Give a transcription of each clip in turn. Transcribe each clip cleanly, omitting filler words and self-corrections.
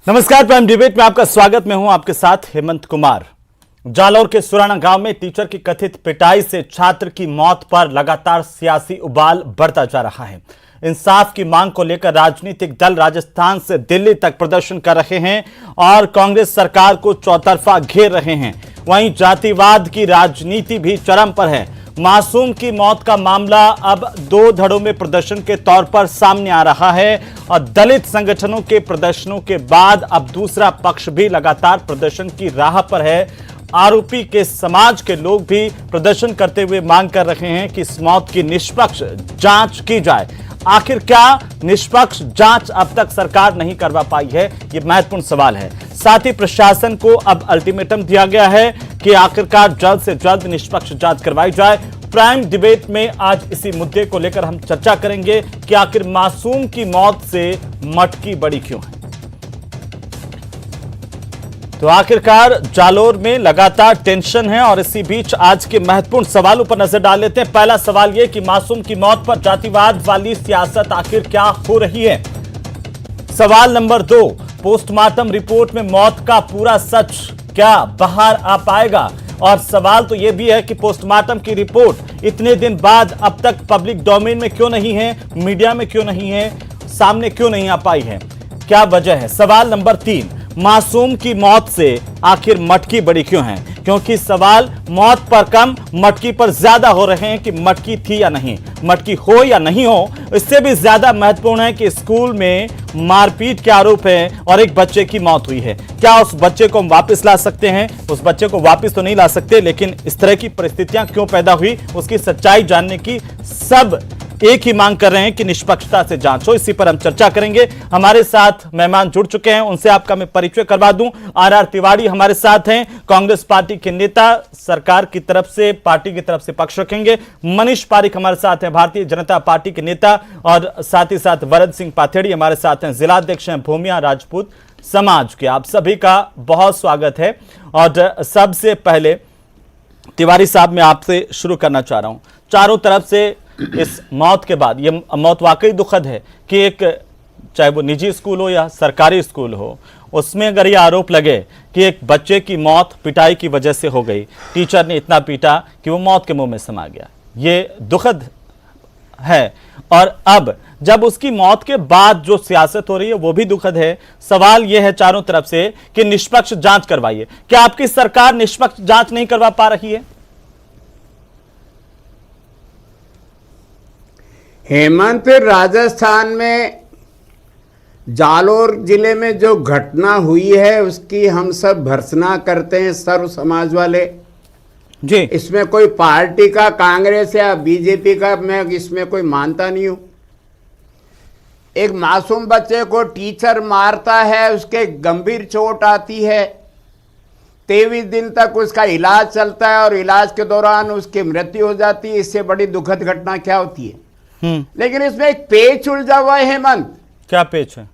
नमस्कार, prime debate में आपका स्वागत। मैं हूं आपके साथ हेमंत कुमार। जालौर के सुराना गांव में टीचर की कथित पिटाई से छात्र की मौत पर लगातार सियासी उबाल बढ़ता जा रहा है। इंसाफ की मांग को लेकर राजनीतिक दल राजस्थान से दिल्ली तक प्रदर्शन कर रहे हैं और कांग्रेस सरकार को चौतरफा घेर रहे हैं। वहीं जातिवाद की राजनीति भी चरम पर है। मासूम की मौत का मामला अब दो धड़ों में प्रदर्शन के तौर पर सामने आ रहा है और दलित संगठनों के प्रदर्शनों के बाद अब दूसरा पक्ष भी लगातार प्रदर्शन की राह पर है। आरोपी के समाज के लोग भी प्रदर्शन करते हुए मांग कर रहे हैं कि इस मौत की निष्पक्ष जांच की जाए। आखिर क्या निष्पक्ष जांच अब तक सरकार नहीं करवा पाई है, ये महत्वपूर्ण सवाल है। साथ ही प्रशासन को अब अल्टीमेटम दिया गया है कि आखिरकार जल्द से जल्द निष्पक्ष जांच करवाई जाए। प्राइम डिबेट में आज इसी मुद्दे को लेकर हम चर्चा करेंगे कि आखिर मासूम की मौत से मटकी बड़ी क्यों है। तो आखिरकार जालोर में लगातार टेंशन है और इसी बीच आज के महत्वपूर्ण सवालों पर नजर डाल लेते हैं। पहला सवाल यह कि मासूम की मौत पर जातिवाद वाली सियासत आखिर क्या हो रही है। सवाल नंबर 2, पोस्टमार्टम रिपोर्ट में मौत का पूरा सच क्या बाहर आ पाएगा। और सवाल तो यह भी है कि पोस्टमार्टम की रिपोर्ट इतने दिन बाद अब तक पब्लिक डोमेन में क्यों नहीं है, मीडिया में क्यों नहीं है, सामने क्यों नहीं आ पाई है, क्या वजह है। सवाल नंबर 3, मासूम की मौत से आखिर मटकी बड़ी क्यों है। क्योंकि सवाल मौत पर कम मटकी पर ज्यादा हो रहे हैं कि मटकी थी या नहीं, मटकी हो या नहीं हो। इससे भी ज्यादा महत्वपूर्ण है कि स्कूल में मारपीट के आरोप है और एक बच्चे की मौत हुई है। क्या उस बच्चे को हम वापस ला सकते हैं? उस बच्चे को वापस तो नहीं ला सकते, लेकिन इस तरह की परिस्थितियां क्यों पैदा हुई, उसकी सच्चाई जानने की सब एक ही मांग कर रहे हैं कि निष्पक्षता से जांच हो। इसी पर हम चर्चा करेंगे। हमारे साथ मेहमान जुड़ चुके हैं, उनसे आपका मैं परिचय करवा दूं। आर तिवारी हमारे साथ हैं, कांग्रेस पार्टी के नेता, सरकार की तरफ से, पार्टी की तरफ से पक्ष रखेंगे। मनीष पारिक हमारे साथ हैं, भारतीय जनता पार्टी के नेता, और साथ ही साथ वरद सिंह पाथेड़ी हमारे साथ हैं, जिलाध्यक्ष हैं भूमिया राजपूत समाज के। आप सभी का बहुत स्वागत है। और सबसे पहले तिवारी साहब, मैं आपसे शुरू करना चाह रहा हूं। चारों तरफ से इस मौत के बाद, ये मौत वाकई दुखद है कि एक, चाहे वो निजी स्कूल हो या सरकारी स्कूल हो, उसमें अगर ये आरोप लगे कि एक बच्चे की मौत पिटाई की वजह से हो गई, टीचर ने इतना पीटा कि वो मौत के मुंह में समा गया, ये दुखद है। और अब जब उसकी मौत के बाद जो सियासत हो रही है वो भी दुखद है। सवाल यह है चारों तरफ से कि निष्पक्ष जांच करवाइए। क्या आपकी सरकार निष्पक्ष जांच नहीं करवा पा रही है? हेमंत, राजस्थान में जालोर जिले में जो घटना हुई है उसकी हम सब भर्त्सना करते हैं, सर्व समाज वाले जी। इसमें कोई पार्टी का, कांग्रेस या बीजेपी का मैं इसमें कोई मानता नहीं हूं। एक मासूम बच्चे को टीचर मारता है, उसके गंभीर चोट आती है, 23 दिन तक उसका इलाज चलता है और इलाज के दौरान उसकी मृत्यु हो जाती है। इससे बड़ी दुखद घटना क्या होती है। लेकिन इसमें एक पेच उलझा हुआ है हेमंत। क्या पेच है?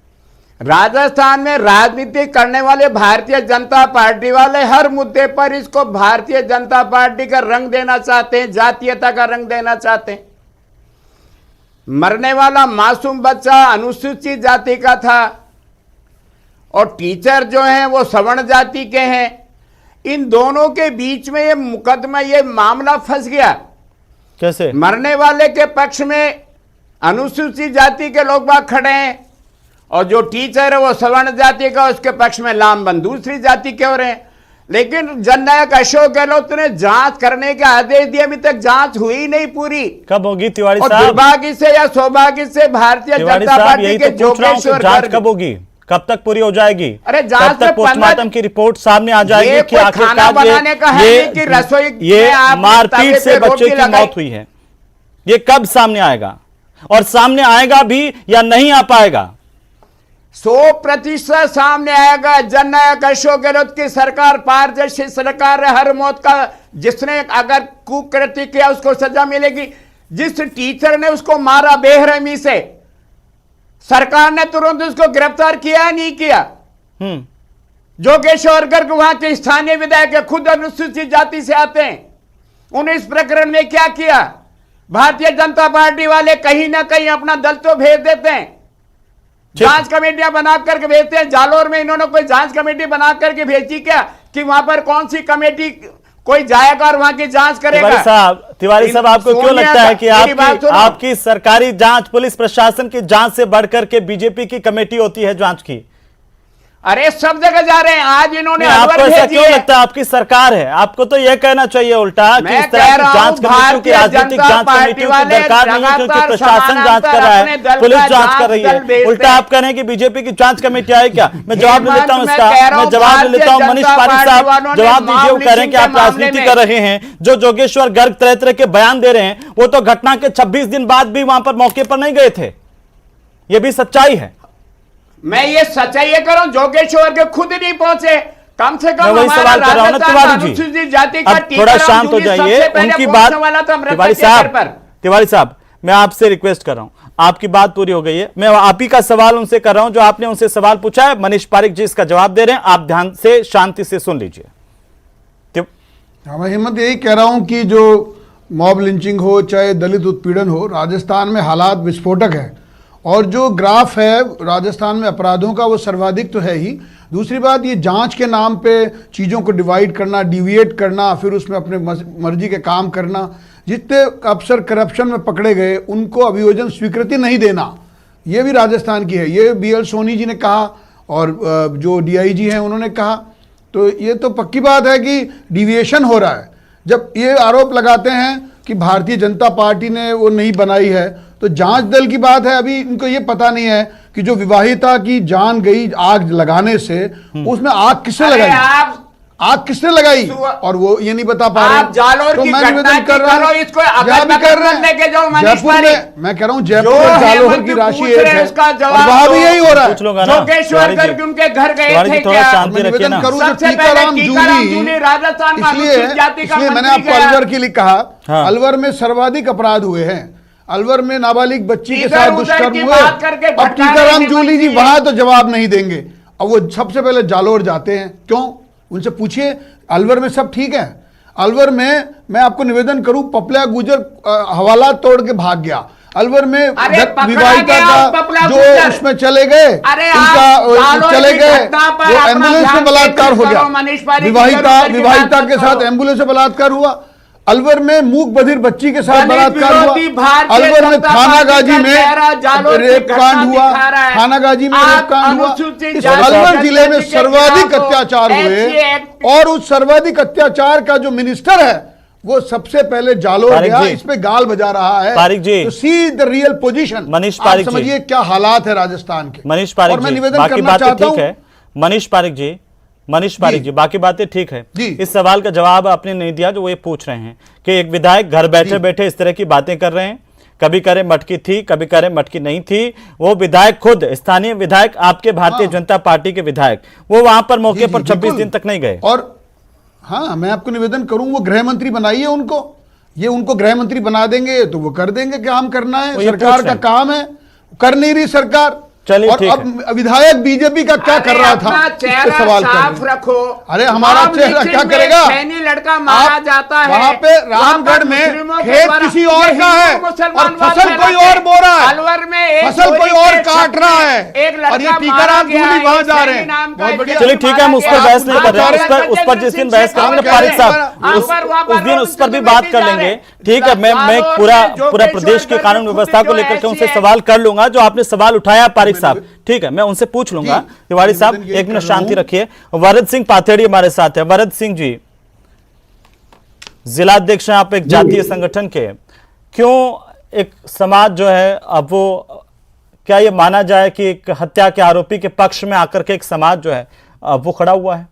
राजस्थान में राजनीति करने वाले भारतीय जनता पार्टी वाले हर मुद्दे पर इसको भारतीय जनता पार्टी का रंग देना चाहते हैं, जातीयता का रंग देना चाहते हैं। मरने वाला मासूम बच्चा अनुसूचित जाति का था और टीचर जो हैं वो सवर्ण जाति के हैं। इन दोनों के बीच में ये मुकदमा, ये मामला फंस गया। कैसे? मरने वाले के पक्ष में अनुसूचित जाति के लोग बाग खड़े हैं और जो टीचर है वो सवर्ण जाति का, उसके पक्ष में लामबंद दूसरी जाति के हो रहे हैं। लेकिन जननायक अशोक गहलोत ने जांच करने के आदेश दिए, अभी तक जांच हुई नहीं पूरी। कब होगी तिवारी साहब? दुर्भाग्य से या सौभाग्य से भारतीय जनता पार्टी के जोगेश्वर जांच कब होगी, कब तक पूरी हो जाएगी? अरे जांच तक पोस्टमार्टम की रिपोर्ट सामने आ जाएगी कि खाना बनाने का है कि रसोई ये मारपीट से बच्चे की मौत हुई है, ये कब सामने आएगा? और सामने आएगा भी या नहीं आ पाएगा? 100% सामने आएगा। जननायक अशोक गहलोत की सरकार पारदर्शी सरकार है। हर मौत का, जिसने अगर कुकृत्य किया उसको सजा मिलेगी। जिस टीचर ने उसको मारा बेरहमी से, सरकार ने तुरंत उसको गिरफ्तार किया या नहीं किया? जोगेश्वर गर्ग वहां के स्थानीय विधायक खुद अनुसूचित जाति से आते हैं, उन्हें इस प्रकरण में क्या किया? भारतीय जनता पार्टी वाले कहीं ना कहीं अपना दल तो भेज देते हैं। जांच कमेटियां बना करके भेजते हैं। जालोर में इन्होंने कोई जांच कमेटी बना करके भेजी क्या कि वहां पर कौन सी कमेटी कोई जाएगा और वहां की जांच करेगा? तिवारी साहब आपको क्यों लगता है कि आपकी सरकारी जांच, पुलिस प्रशासन की जांच से बढ़कर के बीजेपी की कमेटी होती है जांच की? अरे सब जगह जा रहे हैं। आज इन्होंने आपको ऐसा क्यों लगता है? आपकी सरकार है, आपको तो यह कहना चाहिए उल्टा कि इस तरह की जांच कमेटियों की, राजनीतिक जांच कमेटियों की दरकार नहीं है, क्योंकि प्रशासन जांच कर रहा है, पुलिस जांच कर रही है। उल्टा आप कह रहे हैं कि बीजेपी की जांच कमेटी है क्या? मैं जवाब ले लेता हूं इसका, मैं जवाब ले लेता हूं। मनीष पारिक साहब जवाब दीजिए। वो कह रहे हैं कि आप राजनीति कर रहे हैं। जो जोगेश्वर गर्ग तरह तरह के बयान दे रहे हैं, वो तो घटना के 26 दिन बाद भी वहां पर मौके पर नहीं गए थे। ये भी सच्चाई है। मैं ये सच्चाई कर रहा हूं, जोगेश्वर के खुद नहीं पहुंचे। कम से कम वही सवाल कर रहा हूं ना तिवारी जी। जाति का थोड़ा शांत हो जाइए। उनकी बात तिवारी साहब मैं आपसे रिक्वेस्ट कर रहा हूं, आपकी बात पूरी हो गई है, मैं आप ही का सवाल उनसे कर रहा हूं जो आपने उनसे सवाल पूछा है। मनीष पारिक जी इसका जवाब दे रहे हैं, आप ध्यान से शांति से सुन लीजिए। मैं हिम्मत यही कह रहा हूं कि जो मॉब लिंचिंग हो चाहे दलित उत्पीड़न हो, राजस्थान में हालात विस्फोटक है और जो ग्राफ है राजस्थान में अपराधों का वो सर्वाधिक तो है ही। दूसरी बात, ये जांच के नाम पे चीज़ों को डिवाइड करना, डिविएट करना, फिर उसमें अपने मर्जी के काम करना। जितने अफसर करप्शन में पकड़े गए उनको अभियोजन स्वीकृति नहीं देना, ये भी राजस्थान की है। ये BL सोनी जी ने कहा और जो DIG हैं उन्होंने कहा। तो ये तो पक्की बात है कि डिविएशन हो रहा है। जब ये आरोप लगाते हैं कि भारतीय जनता पार्टी ने वो नहीं बनाई है, तो जांच दल की बात है। अभी इनको ये पता नहीं है कि जो विवाहिता की जान गई आग लगाने से, उसमें आग किसने लगाई, आग किसने लगाई, और वो ये नहीं बता पा रहे। तो मैं निवेदन कर रहा हूं, इसको लेके जाओ जयपुर में, मैं कह रहा हूं जयपुर में जालोर की राशि है और वहां भी यही हो रहा है। जोगेश्वर गर्ग उनके घर गए थे क्या? निवेदन करूं जो टीकाराम जूली, राजस्थान का इसलिए मैंने आपको अलवर के लिए कहा। अलवर में सर्वाधिक अपराध हुए हैं। अलवर में नाबालिग बच्ची के साथ दुष्कर्म हुए। अब टीकाराम जूली जी वहां तो जवाब नहीं देंगे। अब वो सबसे पहले जालोर जाते हैं, क्यों? उनसे पूछिए अलवर में सब ठीक है। अलवर में मैं आपको निवेदन करूं, पपलिया गुजर हवाला तोड़ के भाग गया। अलवर में विवाहिता का जो उसमें चले गए, उनका चले गए, वो एम्बुलेंस में बलात्कार हो गया। विवाहिता के साथ एम्बुलेंस से बलात्कार हुआ। अलवर में मूक बधिर बच्ची के साथ बलात्कार हुआ। अलवर में थानागाजी में रेप कांड हुआ। थानागाजी में रेप कांड हुआ। अलवर जिले में सर्वाधिक अत्याचार हुए और उस सर्वाधिक अत्याचार का जो मिनिस्टर है वो सबसे पहले जालोर गया, इस पे गाल बजा रहा है। पारिक जी, तो see the real position. Manish Pareek ji, समझिए क्या हालात है राजस्थान के। मनीष पारिक जी, बाकी बातें ठीक है। मनीष पारिक जी बाकी बातें ठीक है। इस सवाल का जवाब आपने नहीं दिया जो वो ये पूछ रहे हैं कि एक विधायक घर बैठे बैठे इस तरह की बातें कर रहे हैं, कभी करें मटकी थी, कभी करें मटकी नहीं थी। वो विधायक खुद स्थानीय विधायक, आपके भारतीय जनता पार्टी के विधायक, वो वहां पर मौके पर 26 दिन तक नहीं गए। और हाँ, मैं आपको निवेदन करूं, वो गृह मंत्री बनाइए उनको, ये उनको गृह मंत्री बना देंगे तो वो कर देंगे, काम करना है, सरकार का काम है, कर नहीं रही सरकार। चलिए और अब विधायक बीजेपी का क्या कर रहा था, चेहरा सवाल साफ रखो। अरे हमारा चेहरा क्या करेगा? लड़का मारा जाता है वहां पे रामगढ़ में खेत किसी और का है और फसल कोई और बो रहा है, अलवर में फसल कोई और काट रहा है, और ये टीकाराम जूली वहां जा रहे हैं। बहुत बढ़िया। चलिए ठीक है, हम उस पर बहस नहीं कर रहे हैं। उस पर जिस दिन बहस करेंगे पारिक साहब, उस दिन उस पर भी बात कर लेंगे। ठीक है, मैं पूरा प्रदेश के कानून व्यवस्था को लेकर के उनसे सवाल कर लूंगा जो आपने सवाल उठाया पारिक साहब। ठीक है, मैं उनसे पूछ लूंगा। तिवारी साहब एक मिनट शांति रखिए। वरद सिंह पाथेड़ी हमारे साथ है। वरद सिंह जी, जिलाध्यक्ष हैं आप एक जातीय संगठन के, क्यों एक समाज जो है अब वो, क्या ये माना जाए कि एक हत्या के आरोपी के पक्ष में आकर के एक समाज जो है अब वो खड़ा हुआ है?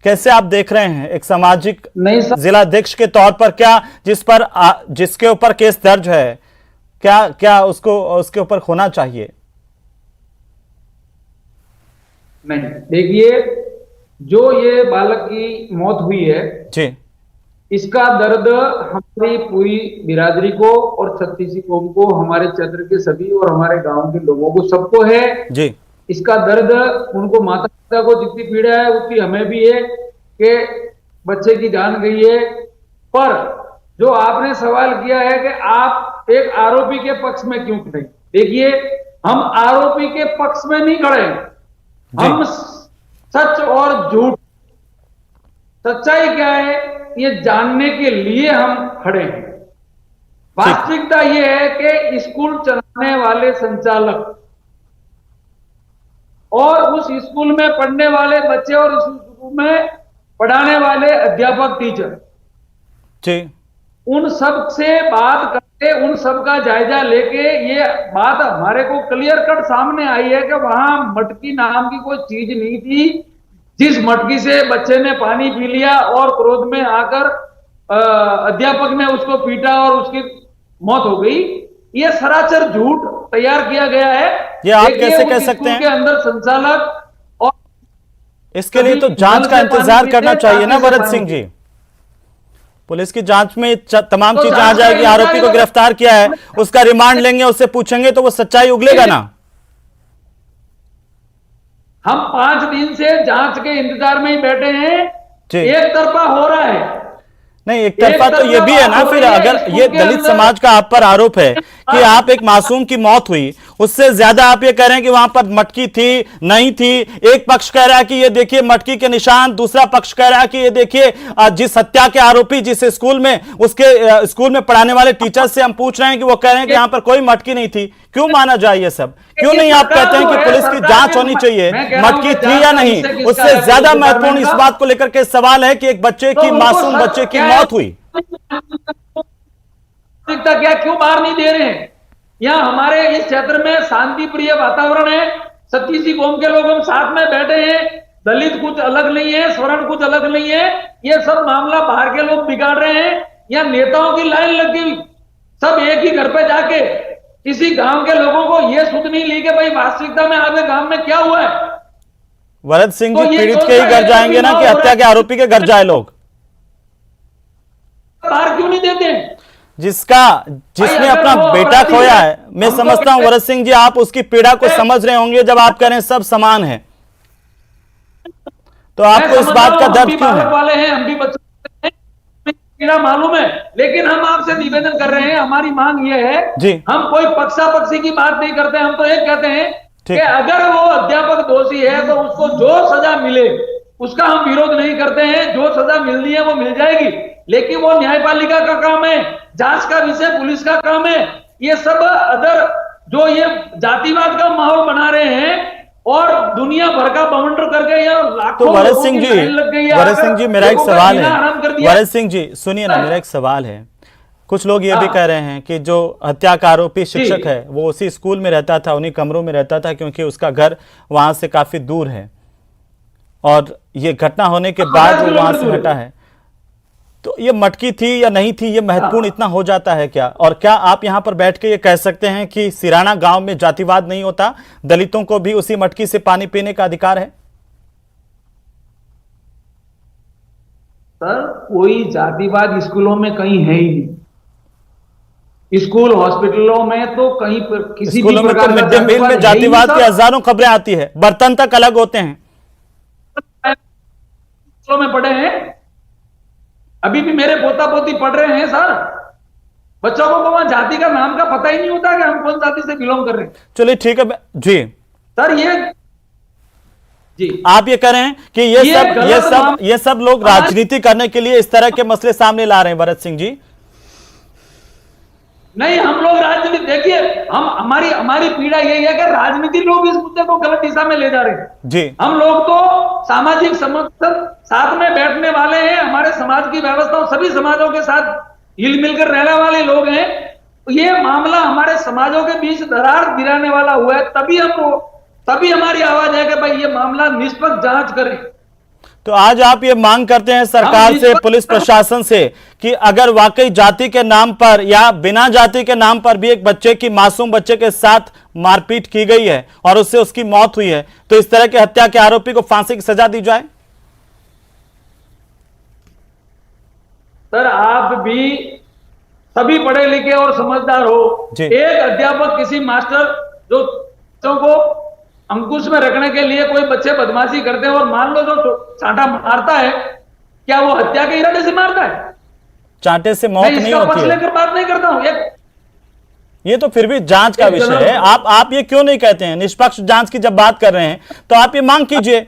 कैसे आप देख रहे हैं एक सामाजिक जिलाध्यक्ष के तौर पर, क्या जिसके ऊपर केस दर्ज है, क्या उसको उसके ऊपर होना चाहिए? नहीं, देखिए, जो ये बालक की मौत हुई है जी, इसका दर्द हमारी पूरी बिरादरी को और छत्तीसी कौम को, हमारे क्षेत्र के सभी और हमारे गांव के लोगों को, सबको है जी। इसका दर्द उनको, माता पिता को जितनी पीड़ा है उतनी हमें भी है कि बच्चे की जान गई है। पर जो आपने सवाल किया है कि आप एक आरोपी के पक्ष में क्यों खड़े, देखिए हम आरोपी के पक्ष में नहीं खड़े, हम सच और झूठ, सच्चाई क्या है ये जानने के लिए हम खड़े हैं। वास्तविकता ये है कि स्कूल चलाने वाले संचालक और उस स्कूल में पढ़ने वाले बच्चे और उस स्कूल में पढ़ाने वाले अध्यापक टीचर जी, उन सब से बात करके उन सब का जायजा लेके ये बात हमारे को क्लियर कट सामने आई है कि वहां मटकी नाम की कोई चीज नहीं थी, जिस मटकी से बच्चे ने पानी पी लिया और क्रोध में आकर अध्यापक ने उसको पीटा और उसकी मौत हो गई। ये सरासर झूठ तैयार किया गया है। ये आप कैसे कह सकते हैं? के अंदर संचालक और इसके लिए तो जांच का इंतजार करना चाहिए ना भरत सिंह जी। पुलिस की जांच में तमाम चीजें आ जाएगी, आरोपी को गिरफ्तार किया है, उसका रिमांड लेंगे, उससे पूछेंगे तो वो सच्चाई उगलेगा ना। हम 5 दिन से जांच के इंतजार में ही बैठे हैं, एक तरफा हो रहा है। नहीं, एक तरफा तो ये भी है ना, फिर अगर ये दलित समाज का आप पर आरोप है कि आप एक मासूम की मौत हुई, उससे ज्यादा आप ये कह रहे हैं कि वहां पर मटकी थी नहीं थी। एक पक्ष कह रहा है कि ये देखिए मटकी के निशान, दूसरा पक्ष कह रहा है कि ये देखिए जिस हत्या के आरोपी जिस स्कूल में उसके स्कूल में पढ़ाने वाले टीचर से हम पूछ रहे हैं कि वो कह रहे हैं कि यहाँ पर कोई मटकी नहीं थी। क्यों माना जाए ये सब? क्यों नहीं आप कहते हैं कि पुलिस की जांच होनी चाहिए, मटकी थी या नहीं? उससे ज्यादा महत्वपूर्ण इस बात को लेकर के सवाल है कि एक बच्चे की, मासूम बच्चे की मौत हुई। क्या क्यों बाहर नहीं दे रहे हैं? यहाँ हमारे इस क्षेत्र में शांति प्रिय वातावरण है, छत्तीसी कौम के लोग हम साथ में बैठे हैं, दलित कुछ अलग नहीं है, स्वर्ण कुछ अलग नहीं है। ये सब मामला बाहर के लोग बिगाड़ रहे हैं। यहाँ नेताओं की लाइन लग गई, सब एक ही घर पे जाके किसी गांव के लोगों को ये सुध नहीं ली कि भाई वास्तविकता में आपके गांव में क्या हुआ है। भरत सिंह जी, पीड़ित के ही घर जाएंगे ना कि हत्या के आरोपी के घर जाए लोग? बाहर क्यों नहीं देते? जिसने अपना बेटा खोया है, मैं समझता हूं भरत सिंह जी आप उसकी पीड़ा को समझ रहे होंगे जब आप कह रहे हैं सब समान है, तो आपको इस बात का दर्द क्यों है? वाले हैं, हम भी बच्चे पीड़ा मालूम है, लेकिन हम आपसे निवेदन कर रहे हैं, हमारी मांग ये है जी, हम कोई पक्षापक्षी की बात नहीं करते, हम तो एक कहते हैं कि अगर वो अध्यापक दोषी है तो उसको जो सजा मिले उसका हम विरोध नहीं करते हैं। जो सजा मिलनी है वो मिल जाएगी, लेकिन वो न्यायपालिका का काम है, जांच का विषय पुलिस का काम है। ये सब अदर जो ये जातिवाद का माहौल बना रहे हैं और दुनिया भर का बवंडर करके ये लाखों तो भरत सिंह जी मेरा एक सवाल है, भरत सिंह जी सुनिए ना, मेरा एक सवाल है। कुछ लोग ये भी कह रहे हैं कि जो हत्या का आरोपी शिक्षक है वो उसी स्कूल में रहता था, उन्हीं कमरों में रहता था, क्योंकि उसका घर वहां से काफी दूर है और ये घटना होने के बाद वो वहां से हटा है। तो ये मटकी थी या नहीं थी ये महत्वपूर्ण इतना हो जाता है क्या? और क्या आप यहां पर बैठ के ये कह सकते हैं कि सिराना गांव में जातिवाद नहीं होता, दलितों को भी उसी मटकी से पानी पीने का अधिकार है? सर, कोई जातिवाद स्कूलों में कहीं है ही नहीं। स्कूल हॉस्पिटलों में तो कहीं पर किसी स्कूलों में तो मिड डे मील में जातिवाद की हजारों खबरें आती है, बर्तन तक अलग होते हैं। स्कूलों में पढ़े हैं, अभी भी मेरे पोता पोती पढ़ रहे हैं सर। बच्चों को वहां जाति का नाम का पता ही नहीं होता कि हम कौन जाति से बिलोंग कर रहे हैं। चलिए ठीक है जी सर, ये जी आप ये कह रहे हैं कि ये सब लोग राजनीति करने के लिए इस तरह के मसले सामने ला रहे हैं भरत सिंह जी? नहीं, हम लोग राजनीति, देखिए हम हमारी पीड़ा यही है कि राजनीति लोग इस मुद्दे को गलत दिशा में ले जा रहे हैं जी। हम लोग तो सामाजिक समर्थन साथ में बैठने वाले हैं, हमारे समाज की व्यवस्था सभी समाजों के साथ हिल मिलकर रहने वाले लोग हैं। ये मामला हमारे समाजों के बीच दरार गिराने वाला हुआ है, तभी हमारी आवाज है कि भाई ये मामला निष्पक्ष जांच करें। तो आज आप ये मांग करते हैं सरकार से, पुलिस प्रशासन से, कि अगर वाकई जाति के नाम पर या बिना जाति के नाम पर भी एक बच्चे की, मासूम बच्चे के साथ मारपीट की गई है और उससे उसकी मौत हुई है, तो इस तरह के हत्या के आरोपी को फांसी की सजा दी जाए? सर, आप भी सभी पढ़े लिखे और समझदार हो, एक अध्यापक किसी मास्टर जो बच्चों को अंकुश में रखने के लिए कोई बच्चे बदमाशी करते हैं और मान लो जो चांटा मारता है, क्या वो हत्या के इरादे से मारता है? चांटे से मौत नहीं होती है। लेकर बात नहीं करता हूं, ये तो फिर भी जांच का विषय है। आप ये क्यों नहीं कहते हैं? निष्पक्ष जांच की जब बात कर रहे हैं तो आप ये मांग कीजिए।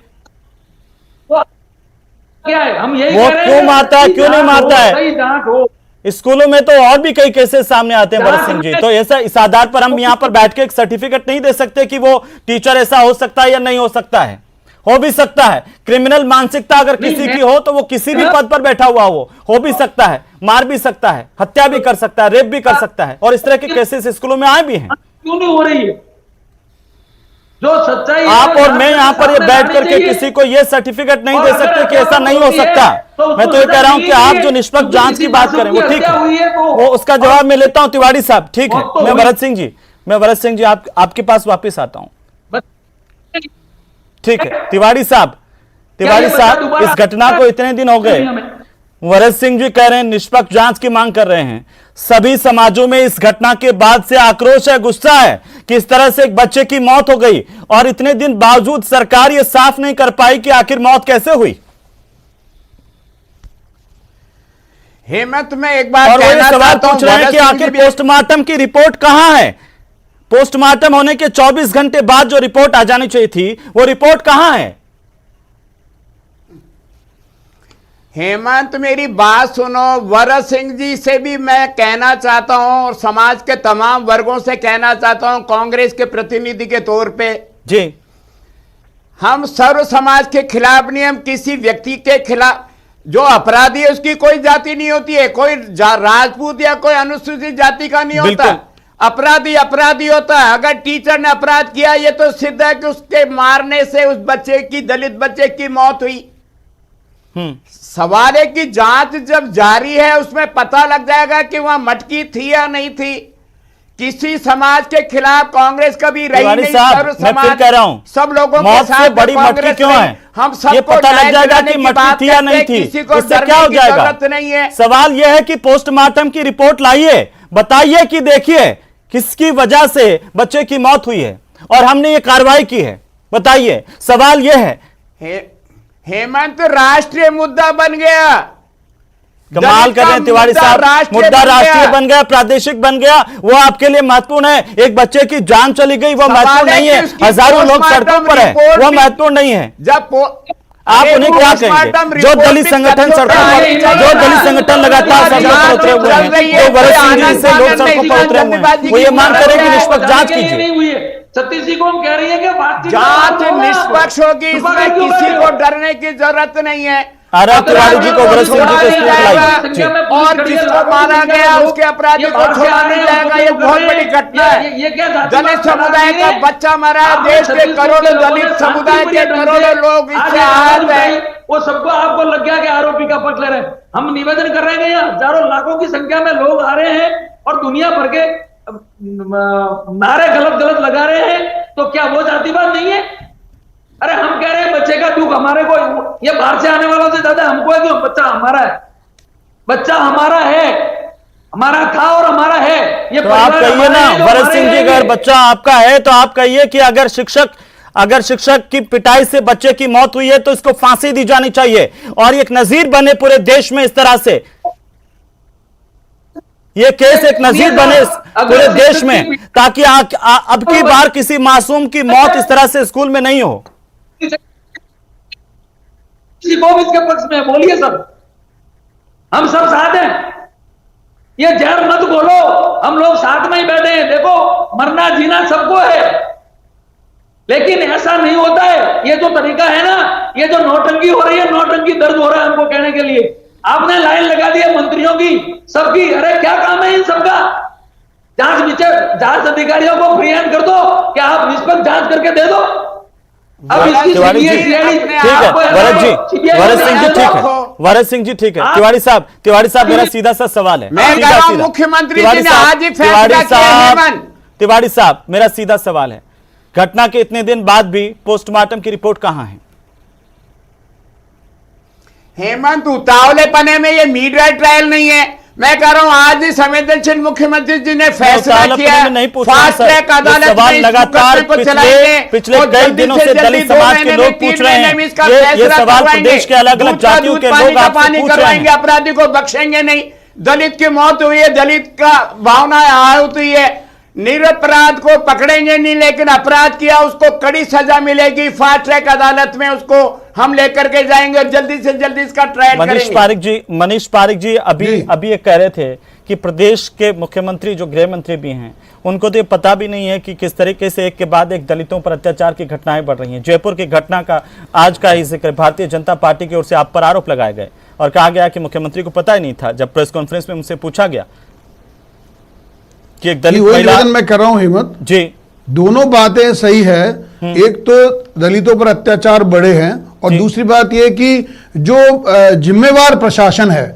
क्या है, हम यही वो कह रहे क्यों हैं, मारता है, क्यों नहीं मारता है? सही जांच हो। स्कूलों में तो और भी कई केसेस सामने आते हैं भरत सिंह जी, तो ऐसा इस आधार पर हम यहाँ पर बैठ के एक सर्टिफिकेट नहीं दे सकते कि वो टीचर ऐसा हो सकता है या नहीं हो सकता है। हो भी सकता है। क्रिमिनल मानसिकता अगर किसी की हो तो वो किसी भी पद पर बैठा हुआ हो भी सकता है, मार भी सकता है, हत्या भी कर सकता है, रेप भी कर सकता है, और इस तरह के केसेस स्कूलों में आए भी हैं। क्यों नहीं हो रही है? जो सच्चाई आप और मैं यहाँ पर ये बैठ करके किसी को ये सर्टिफिकेट नहीं दे सकते कि ऐसा नहीं हो सकता। मैं तो ये कह रहा हूं कि आप जो निष्पक्ष जांच की बात करें वो ठीक है, वो उसका जवाब मैं लेता हूं तिवारी साहब। ठीक है, मैं भरत सिंह जी आपके पास वापिस आता हूं। ठीक है तिवारी साहब, इस घटना को इतने दिन हो गए, भरत सिंह जी कह रहे हैं निष्पक्ष जांच की मांग कर रहे हैं। सभी समाजों में इस घटना के बाद से आक्रोश है, गुस्सा है कि इस तरह से एक बच्चे की मौत हो गई और इतने दिन बावजूद सरकार ये साफ नहीं कर पाई कि आखिर मौत कैसे हुई। हेमंत में एक बात और कहना सवाल चाहता हूं, पूछ रहे हैं कि आखिर पोस्टमार्टम की रिपोर्ट कहां है? पोस्टमार्टम होने के 24 घंटे बाद जो रिपोर्ट आ जानी चाहिए थी वो रिपोर्ट कहां है? हेमंत मेरी बात सुनो, भरत सिंह जी से भी मैं कहना चाहता हूं और समाज के तमाम वर्गों से कहना चाहता हूं, कांग्रेस के प्रतिनिधि के तौर पे जी, हम सर्व समाज के खिलाफ नहीं, हम किसी व्यक्ति के खिलाफ, जो अपराधी है उसकी कोई जाति नहीं होती है, कोई राजपूत या कोई अनुसूचित जाति का नहीं होता। अपराधी अपराधी होता है। अगर टीचर ने अपराध किया ये तो सिद्ध है कि उसके मारने से उस बच्चे की, दलित बच्चे की मौत हुई। सवाल है कि जांच जब जारी है उसमें पता लग जाएगा कि वहां मटकी थी या नहीं थी। किसी समाज के खिलाफ कांग्रेस कभी रही नहीं। सर्व समाज, कह रहा हूं, सब लोगों के साथ बड़ी मटकी क्यों है? हम ये पता लग जाएगा कि मटकी थी या नहीं थी, किसी को इससे क्या हो जाएगा? जरूरत नहीं है। सवाल यह है कि पोस्टमार्टम की रिपोर्ट लाइए, बताइए कि देखिए किसकी वजह से बच्चे की मौत हुई है और हमने ये कार्रवाई की है, बताइए। सवाल यह है। हेमंत राष्ट्रीय मुद्दा बन गया। कमाल कर रहे हैं तिवारी साहब, मुद्दा राष्ट्रीय बन गया, प्रादेशिक बन गया, वो आपके लिए महत्वपूर्ण है। एक बच्चे की जान चली गई वो महत्वपूर्ण नहीं है, हजारों लोग सड़कों पर है वो महत्वपूर्ण नहीं है। जब आप उन्हें क्या कहेंगे? जो दलित संगठन सड़कों पर, जो दलित संगठन लगातार सड़कों पर उतरे हुए हैं, जो भरत सिंह जी से लोग सड़कों पर उतरे हुए हैं, वो ये मांग करें कि निष्पक्ष जांच कीजिए। सतीश जी को हम कह रही है कि जांच निष्पक्ष होगी, इसमें किसी को डरने की जरूरत नहीं है। तिवारी जी को भरत सिंह जी के स्कूल और जिसको मारा गया उसके अपराधी को छोड़ा नहीं जाएगा। ये बहुत बड़ी घटना है। दलित समुदाय का बच्चा मरा है, देश के करोड़ों दलित समुदाय के करोड़ों लोग इससे आहत है। वो सबको आपको लग गया कि आरोपी का पक्ष ले रहे हैं। हम निवेदन कर रहे हैं, यहाँ हजारों लाखों की संख्या में लोग आ रहे हैं और दुनिया भर के नारे गलत लगा रहे हैं, तो क्या वो जातिवाद नहीं है? अरे हम कह रहे हैं बच्चे का दुख हमारे को, ये बाहर से आने वालों से ज्यादा हमको है कि बच्चा हमारा है, बच्चा हमारा है, हमारा था और हमारा है। ये तो आप कहिए ना भरत सिंह जी, अगर बच्चा आपका है तो आप कहिए कि अगर शिक्षक की पिटाई से बच्चे की मौत हुई है तो इसको फांसी दी जानी चाहिए और एक नजीर बने पूरे देश में इस तरह से। ये केस एक नजीर बने पूरे देश में, ताकि अब की बार किसी मासूम की मौत इस तरह से स्कूल में नहीं हो। किसी को भी इसके पक्ष में बोलिए सब, हम सब साथ हैं। ये जहर मत बोलो, हम लोग साथ में ही बैठे हैं। देखो मरना जीना सबको है, लेकिन ऐसा नहीं होता है। ये जो तरीका है ना, ये जो नौटंकी हो रही है, नौटंकी दर्द हो रहा है हमको कहने के लिए। आपने लाइन लगा दी है मंत्रियों की, सबकी। अरे क्या काम है इन सबका? जांच अधिकारियों को फ्री हैंड कर दो कि आप निष्पक्ष जांच करके दे दो। अब इसकी तिवारी जी ठीक है, भरत सिंह जी ठीक है, भरत सिंह जी ठीक है। तिवारी साहब मेरा सीधा सा सवाल है, मुख्यमंत्री जी ने आज ही फैसला किया। तिवारी साहब मेरा सीधा सवाल है, घटना के इतने दिन बाद भी पोस्टमार्टम की रिपोर्ट कहां है? हेमंत, उतावलेपने में ये मीडिया ट्रायल नहीं है। मैं कह रहा हूं आज ही संवेदनशील मुख्यमंत्री जी ने फैसला किया, फास्ट ट्रैक अदालत में लगातार पिछले कई दिनों से दलित समाज के लोग पूछ रहे हैं, ये सवाल प्रदेश के अलग अलग जातियों के लोग आपसे पूछ रहे हैं। अपराधी को बख्शेंगे नहीं। दलित की मौत हुई है, दलित का भावना आहत हुई है, निरपराध को पकड़ेंगे नहीं, लेकिन अपराध किया उसको कड़ी सजा मिलेगी। फास्ट ट्रैक अदालत में उसको हम लेकर के जाएंगे और जल्दी से जल्दी इसका ट्रायल करेंगे। मनीष पारिक जी अभी ये कह रहे थे कि प्रदेश के मुख्यमंत्री जो गृह मंत्री भी हैं उनको तो ये पता भी नहीं है कि किस तरीके से एक के बाद एक दलितों पर अत्याचार की घटनाएं बढ़ रही हैं। जयपुर की घटना का आज का ही जिक्र भारतीय जनता पार्टी की ओर से आप पर आरोप लगाए गए और कहा गया कि मुख्यमंत्री को पता ही नहीं था। जब प्रेस कॉन्फ्रेंस में उनसे पूछा गया कि एक दलित महिला, मैं कर रहा हूं हिम्मत जी, दोनों बातें सही है। एक तो दलितों पर अत्याचार बढ़े हैं और दूसरी बात यह कि जो जिम्मेवार प्रशासन है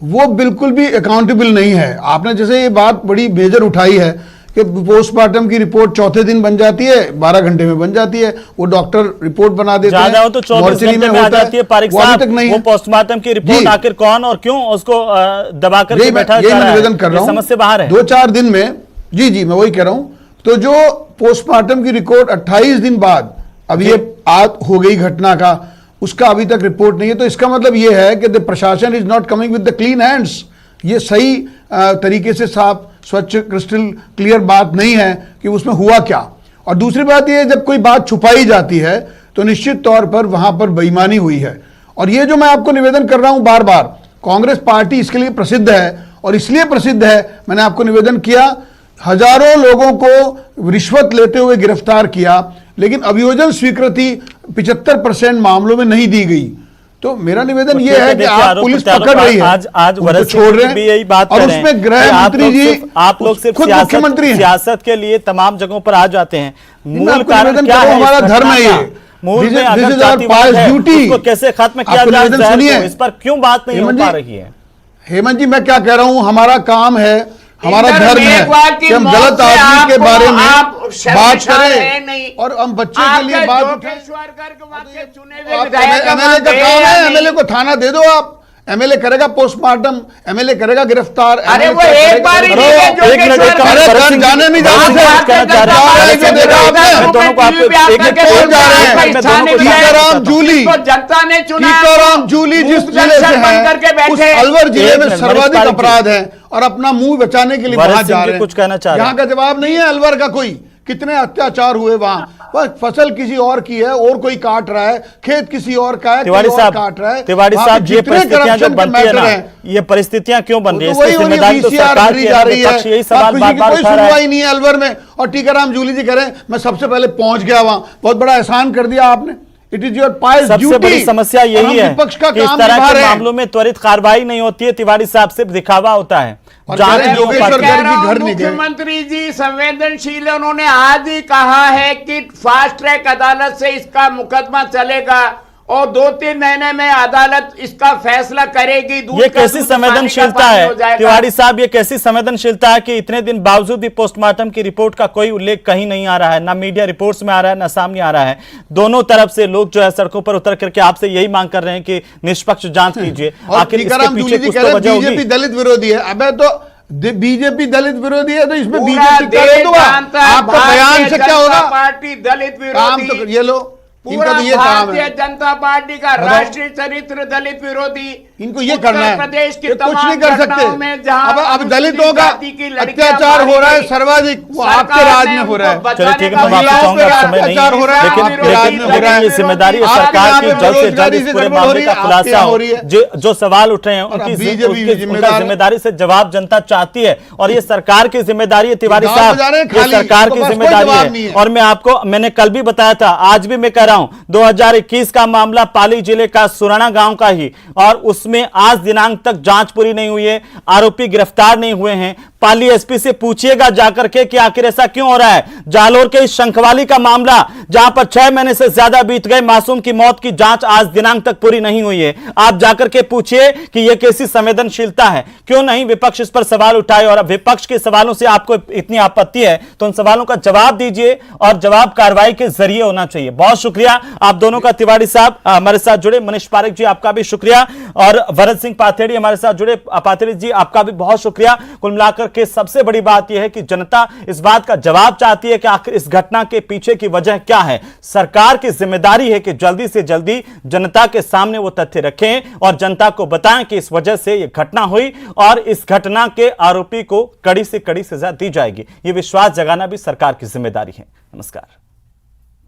वो बिल्कुल भी अकाउंटेबल नहीं है। आपने जैसे ये बात बड़ी मेजर उठाई है कि पोस्टमार्टम की रिपोर्ट चौथे दिन बन जाती है, 12 घंटे में बन जाती है, वो डॉक्टर रिपोर्ट बना देते हैं, हो तो 24 घंटे में आ जाती है। पारिक साहब, वो पोस्टमार्टम की रिपोर्ट आखिर कौन और क्यों उसको दबा कर बैठा जा रहा है? निवेदन कर रहा हूं, समझ से बाहर है। 2-4 दिन में जी मैं वही कह रहा हूं। तो जो पोस्टमार्टम की रिपोर्ट 28 दिन बाद अब ये हो गई घटना का, उसका अभी तक रिपोर्ट नहीं है, तो इसका मतलब ये है कि द प्रशासन is not coming with the clean hands. ये सही तरीके से साफ स्वच्छ क्रिस्टल क्लियर बात नहीं है कि उसमें हुआ क्या। और दूसरी बात ये, जब कोई बात छुपाई जाती है तो निश्चित तौर पर वहां पर बेईमानी हुई है। और ये जो मैं आपको निवेदन कर रहा हूं बार बार, कांग्रेस पार्टी इसके लिए प्रसिद्ध है और इसलिए प्रसिद्ध है, मैंने आपको निवेदन किया, हजारों लोगों को रिश्वत लेते हुए गिरफ्तार किया, लेकिन अभियोजन स्वीकृति 75% मामलों में नहीं दी गई। तो मेरा निवेदन यह है कि आप पुलिस पकड़ रही है, आज छोड़ रहे हैं, यही बात और उसमें गृह मंत्री जी, आप लोग सिर्फ खुद मुख्यमंत्री हैं, सियासत के लिए तमाम जगहों पर आ जाते हैं। मूल कारण क्या है? हमारा धर्म है ये, मूल में अगर जातिवाद है, उसको कैसे खत्म किया जाए, इस पर क्यों बात नहीं हो पा रही है? हेमंत जी, मैं क्या कह रहा हूं, हमारा काम है, हमारा धर्म है कि हम गलत आदमी के बारे में बात करें और हम बच्चे के लिए बात उठाएं। एमएलए का काम है, एमएलए को थाना दे दो आप, एमएलए करेगा पोस्टमार्टम, एमएलए करेगा गिरफ्तार। अरे वो एक बार जाने नहीं जनता ने चुना, टीकाराम जूली जिस जिले से हैं, उस अलवर जिले में सर्वाधिक अपराध है और अपना मुंह बचाने के लिए वहां जा रहे हैं। कुछ कहना चाह रहे हैं? यहाँ का जवाब नहीं है अलवर का कोई, कितने अत्याचार हुए वहां, फसल किसी और की है और कोई काट रहा है, खेत किसी और का है, तिवारी साहब काट रहा है। तिवारी साहब, ये परिस्थितियां जो बनती है ना, ये परिस्थितियां क्यों बन रही है? इसकी जिम्मेदारी तो सरकार की जा रही है। यही सवाल बार-बार कोई उठा रहा सुनवाई नहीं है अलवर में, और टीकाराम जूली जी कह रहे हैं मैं सबसे पहले पहुंच गया वहां। बहुत बड़ा एहसान कर दिया आपने। It is your pious duty. सबसे बड़ी समस्या यही है कि इस तरह के मामलों में त्वरित कार्रवाई नहीं होती है। तिवारी साहब, सिर्फ दिखावा होता है। मुख्यमंत्री जी संवेदनशील है, उन्होंने आज ही कहा है कि फास्ट ट्रैक अदालत से इसका मुकदमा चलेगा और 2-3 महीने में अदालत इसका फैसला करेगी। ये कैसी संवेदनशीलता है तिवारी साहब? ये कैसी संवेदनशीलता है कि इतने दिन बावजूद भी पोस्टमार्टम की रिपोर्ट का कोई उल्लेख कहीं नहीं आ रहा है, ना मीडिया रिपोर्ट्स में आ रहा है, ना सामने आ रहा है। दोनों तरफ से लोग जो है सड़कों पर उतर करके आपसे यही मांग कर रहे हैं कि निष्पक्ष जांच कीजिए। आखिर इसके पीछे कुछ तो वजह होगी। बीजेपी दलित विरोधी है। अबे तो बीजेपी दलित विरोधी है तो इसमें बीजेपी आपका बयान से क्या होगा? पार्टी दलित विरोधी, तो ये लो, पूरा भारतीय जनता पार्टी का राष्ट्रीय चरित्र दलित विरोधी। इनको ये करना है, प्रदेश की कुछ नहीं कर सकते। अब दलितों का अत्याचार हो रहा है सर्वाधिक, वो आपके राज में हो रहा है। चलिए ठीक है, मैं माफी चाहूंगा, समय नहीं है, लेकिन ये जिम्मेदारी है सरकार की जल्द से जल्द इस पूरे मामले का खुलासा हो। जो सवाल उठ रहे हैं उनकी जिम्मेदारी से जवाब जनता चाहती है और ये सरकार की जिम्मेदारी है। तिवारी साहब, ये सरकार की जिम्मेदारी है। और मैं आपको, मैंने कल भी बताया था, आज भी मैं कह रहा हूं, 2021 का मामला पाली जिले का सुराना गांव का ही, और उसमें आज दिनांक तक जांच पूरी नहीं हुई है, आरोपी गिरफ्तार नहीं हुए हैं। पाली एसपी से पूछिएगा जाकर के कि आखिर ऐसा क्यों हो रहा है। जालोर के शंखवाली का मामला, जहां पर 6 महीने से ज्यादा बीत गए, मासूम की मौत की जांच आज दिनांक तक पूरी नहीं हुई है। आप जाकर के पूछिए कि यह कैसी संवेदनशीलता है। क्यों नहीं विपक्ष इस पर सवाल उठाए, और अब विपक्ष के सवालों से आपको इतनी आपत्ति है तो उन सवालों का जवाब दीजिए और जवाब कार्रवाई के जरिए होना चाहिए। बहुत शुक्रिया आप दोनों का। तिवारी साहब हमारे साथ जुड़े, मनीष पारिक जी आपका भी शुक्रिया, और भरत सिंह पाथेड़ी हमारे साथ जुड़े। पाथेड़ी जी आपका भी बहुत शुक्रिया। कुल मिलाकर करके सबसे बड़ी बात यह है कि जनता इस बात का जवाब चाहती है कि आखिर इस घटना के पीछे की वजह क्या है। सरकार की जिम्मेदारी है कि जल्दी से जल्दी जनता के सामने वो तथ्य रखें और जनता को बताएं कि इस वजह से यह घटना हुई और इस घटना के आरोपी को कड़ी से कड़ी सजा दी जाएगी। यह विश्वास जगाना भी सरकार की जिम्मेदारी है। नमस्कार।